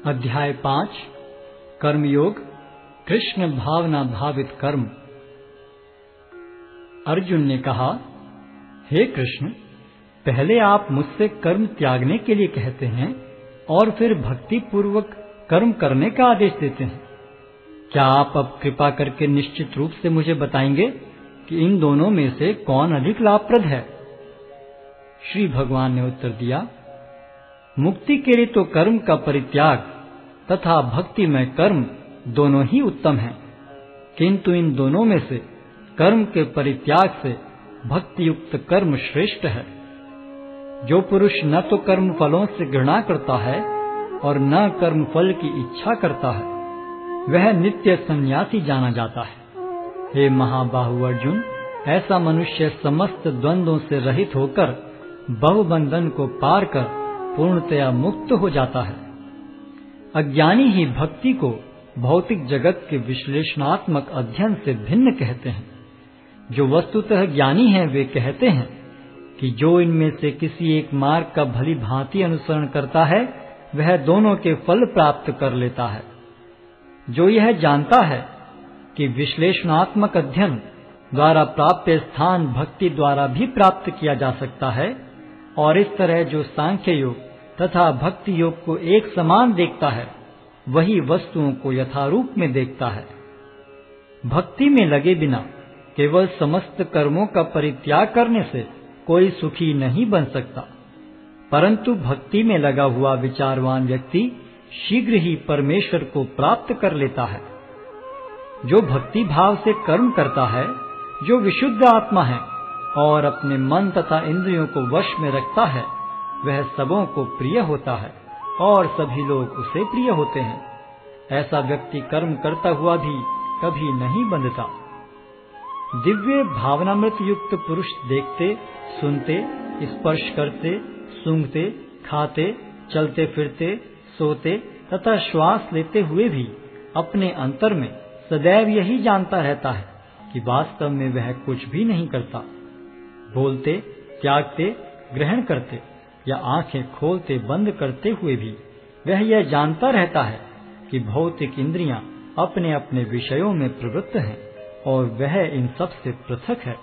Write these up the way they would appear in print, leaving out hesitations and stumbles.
अध्याय 5 कर्मयोग कृष्ण भावना भावित कर्म। अर्जुन ने कहा, हे कृष्ण, पहले आप मुझसे कर्म त्यागने के लिए कहते हैं और फिर भक्ति पूर्वक कर्म करने का आदेश देते हैं। क्या आप अब कृपा करके निश्चित रूप से मुझे बताएंगे कि इन दोनों में से कौन अधिक लाभप्रद है? श्री भगवान ने उत्तर दिया, मुक्ति के लिए तो कर्म का परित्याग तथा भक्ति में कर्म दोनों ही उत्तम हैं, किंतु इन दोनों में से कर्म के परित्याग से भक्ति युक्त कर्म श्रेष्ठ है। जो पुरुष न तो कर्म फलों से घृणा करता है और न कर्म फल की इच्छा करता है, वह नित्य सन्यासी जाना जाता है। हे महाबाहु अर्जुन, ऐसा मनुष्य समस्त द्वंद्वों से रहित होकर भवबंधन को पार कर पूर्णतया मुक्त हो जाता है। अज्ञानी ही भक्ति को भौतिक जगत के विश्लेषणात्मक अध्ययन से भिन्न कहते हैं। जो वस्तुतः ज्ञानी हैं वे कहते हैं कि जो इनमें से किसी एक मार्ग का भली भांति अनुसरण करता है वह दोनों के फल प्राप्त कर लेता है। जो यह जानता है कि विश्लेषणात्मक अध्ययन द्वारा प्राप्त स्थान भक्ति द्वारा भी प्राप्त किया जा सकता है, और इस तरह जो सांख्य योग तथा भक्ति योग को एक समान देखता है वही वस्तुओं को यथारूप में देखता है। भक्ति में लगे बिना केवल समस्त कर्मों का परित्याग करने से कोई सुखी नहीं बन सकता, परंतु भक्ति में लगा हुआ विचारवान व्यक्ति शीघ्र ही परमेश्वर को प्राप्त कर लेता है। जो भक्ति भाव से कर्म करता है, जो विशुद्ध आत्मा है और अपने मन तथा इंद्रियों को वश में रखता है, वह सबों को प्रिय होता है और सभी लोग उसे प्रिय होते हैं। ऐसा व्यक्ति कर्म करता हुआ भी कभी नहीं बंधता। दिव्य भावनामृत युक्त पुरुष देखते, सुनते, स्पर्श करते, सूंघते, खाते, चलते फिरते, सोते तथा श्वास लेते हुए भी अपने अंतर में सदैव यही जानता रहता है कि वास्तव में वह कुछ भी नहीं करता। बोलते, त्यागते, ग्रहण करते या आंखें खोलते बंद करते हुए भी वह यह जानता रहता है कि भौतिक इंद्रियां अपने अपने विषयों में प्रवृत्त हैं और वह इन सब से पृथक है।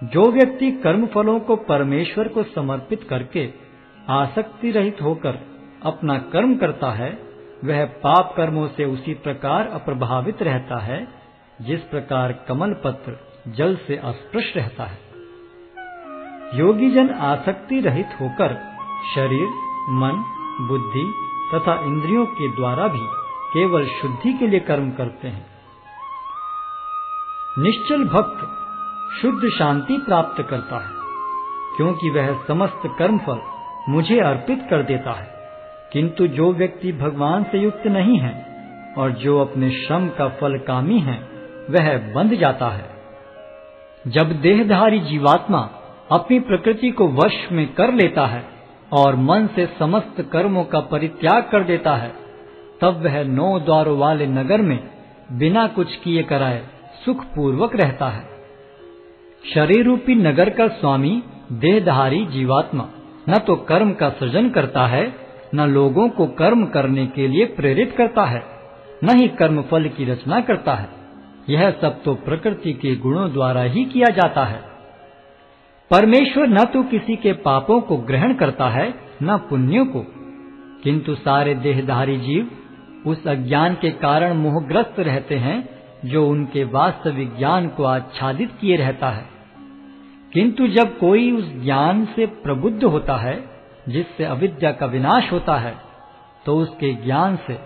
जो व्यक्ति कर्म फलों को परमेश्वर को समर्पित करके आसक्ति रहित होकर अपना कर्म करता है, वह पाप कर्मों से उसी प्रकार अप्रभावित रहता है जिस प्रकार कमल पत्र जल से अस्पृश रहता है। योगी जन आसक्ति रहित होकर शरीर, मन, बुद्धि तथा इंद्रियों के द्वारा भी केवल शुद्धि के लिए कर्म करते हैं। निश्चल भक्त शुद्ध शांति प्राप्त करता है, क्योंकि वह समस्त कर्मफल मुझे अर्पित कर देता है। किंतु जो व्यक्ति भगवान से युक्त नहीं है और जो अपने श्रम का फल कामी है, वह बंध जाता है। जब देहधारी जीवात्मा अपनी प्रकृति को वश में कर लेता है और मन से समस्त कर्मों का परित्याग कर देता है, तब वह 9 द्वारों वाले नगर में बिना कुछ किए कराए सुखपूर्वक रहता है। शरीर रूपी नगर का स्वामी देहधारी जीवात्मा न तो कर्म का सृजन करता है, न लोगों को कर्म करने के लिए प्रेरित करता है, न ही कर्म फल की रचना करता है। यह सब तो प्रकृति के गुणों द्वारा ही किया जाता है। परमेश्वर न तो किसी के पापों को ग्रहण करता है न पुण्यों को, किंतु सारे देहधारी जीव उस अज्ञान के कारण मोहग्रस्त रहते हैं जो उनके वास्तविक ज्ञान को आच्छादित किए रहता है। किंतु जब कोई उस ज्ञान से प्रबुद्ध होता है जिससे अविद्या का विनाश होता है, तो उसके ज्ञान से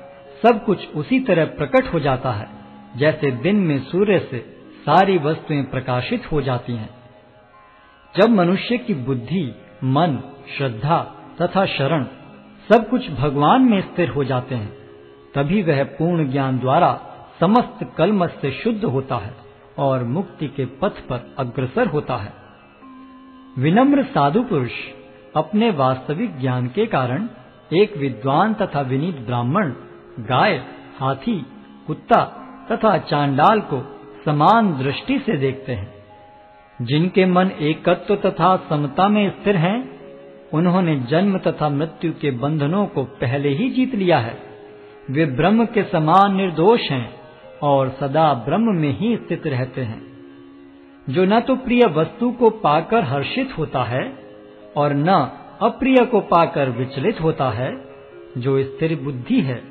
सब कुछ उसी तरह प्रकट हो जाता है जैसे दिन में सूर्य से सारी वस्तुएं प्रकाशित हो जाती हैं। जब मनुष्य की बुद्धि, मन, श्रद्धा तथा शरण सब कुछ भगवान में स्थिर हो जाते हैं, तभी वह पूर्ण ज्ञान द्वारा समस्त कलमश से शुद्ध होता है और मुक्ति के पथ पर अग्रसर होता है। विनम्र साधु पुरुष अपने वास्तविक ज्ञान के कारण एक विद्वान तथा विनीत ब्राह्मण, गाय, हाथी, कुत्ता तथा चांडाल को समान दृष्टि से देखते हैं। जिनके मन एकत्व तथा समता में स्थिर हैं, उन्होंने जन्म तथा मृत्यु के बंधनों को पहले ही जीत लिया है। वे ब्रह्म के समान निर्दोष हैं और सदा ब्रह्म में ही स्थित रहते हैं। जो न तो प्रिय वस्तु को पाकर हर्षित होता है और न अप्रिय को पाकर विचलित होता है, जो स्थिर बुद्धि है,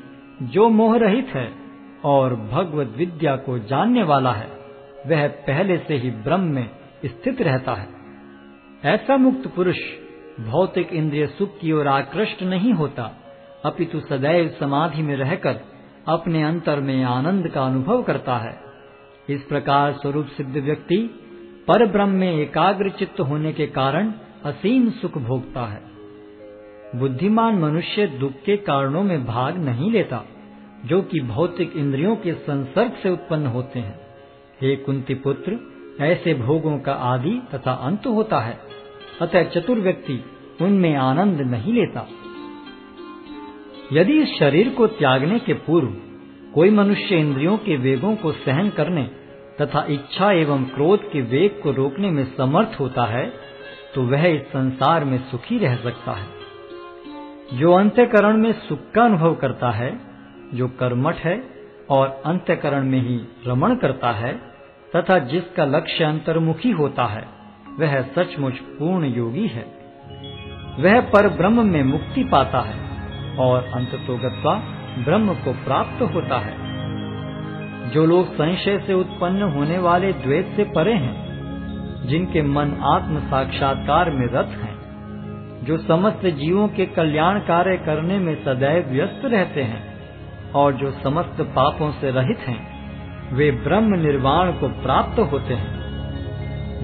जो मोह रहित है और भगवद विद्या को जानने वाला है, वह पहले से ही ब्रह्म में स्थित रहता है। ऐसा मुक्त पुरुष भौतिक इंद्रिय सुख की ओर आकृष्ट नहीं होता, अपितु सदैव समाधि में रहकर अपने अंतर में आनंद का अनुभव करता है। इस प्रकार स्वरूप सिद्ध व्यक्ति पर ब्रह्म में एकाग्र चित्त होने के कारण असीम सुख भोगता है। बुद्धिमान मनुष्य दुख के कारणों में भाग नहीं लेता, जो कि भौतिक इंद्रियों के संसर्ग से उत्पन्न होते हैं। हे कुंती पुत्र, ऐसे भोगों का आदि तथा अंत होता है, अतः चतुर व्यक्ति उनमें आनंद नहीं लेता। यदि इस शरीर को त्यागने के पूर्व कोई मनुष्य इंद्रियों के वेगों को सहन करने तथा इच्छा एवं क्रोध के वेग को रोकने में समर्थ होता है, तो वह इस संसार में सुखी रह सकता है। जो अंतःकरण में सुख का अनुभव करता है, जो कर्मठ है और अंतःकरण में ही रमण करता है तथा जिसका लक्ष्य अंतर्मुखी होता है, वह सचमुच पूर्ण योगी है। वह पर ब्रह्म में मुक्ति पाता है और अंततोगत्वा ब्रह्म को प्राप्त होता है। जो लोग संशय से उत्पन्न होने वाले द्वैत से परे हैं, जिनके मन आत्म साक्षात्कार में रत हैं, जो समस्त जीवों के कल्याण कार्य करने में सदैव व्यस्त रहते हैं और जो समस्त पापों से रहित हैं, वे ब्रह्म निर्वाण को प्राप्त होते हैं।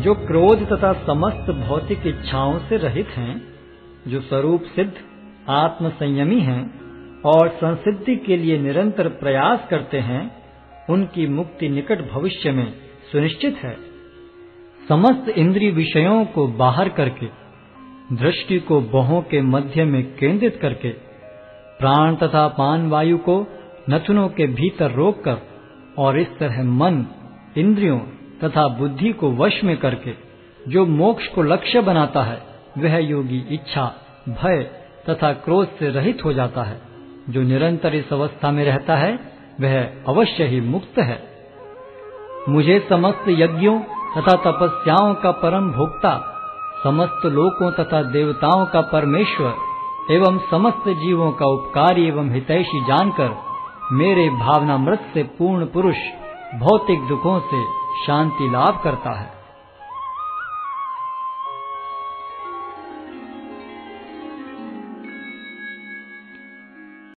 जो क्रोध तथा समस्त भौतिक इच्छाओं से रहित हैं, जो स्वरूप सिद्ध आत्म संयमी हैं और संसिद्धि के लिए निरंतर प्रयास करते हैं, उनकी मुक्ति निकट भविष्य में सुनिश्चित है। समस्त इंद्रिय विषयों को बाहर करके, दृष्टि को भौहों के मध्य में केंद्रित करके, प्राण तथा पान वायु को नथुनों के भीतर रोककर और इस तरह मन, इंद्रियों तथा बुद्धि को वश में करके जो मोक्ष को लक्ष्य बनाता है, वह योगी इच्छा, भय तथा क्रोध से रहित हो जाता है। जो निरंतर इस अवस्था में रहता है, वह अवश्य ही मुक्त है। मुझे समस्त यज्ञों तथा तपस्याओं का परम भोक्ता, समस्त लोकों तथा देवताओं का परमेश्वर एवं समस्त जीवों का उपकारी एवं हितैषी जानकर मेरे भावनामृत से पूर्ण पुरुष भौतिक दुखों से शांति लाभ करता है।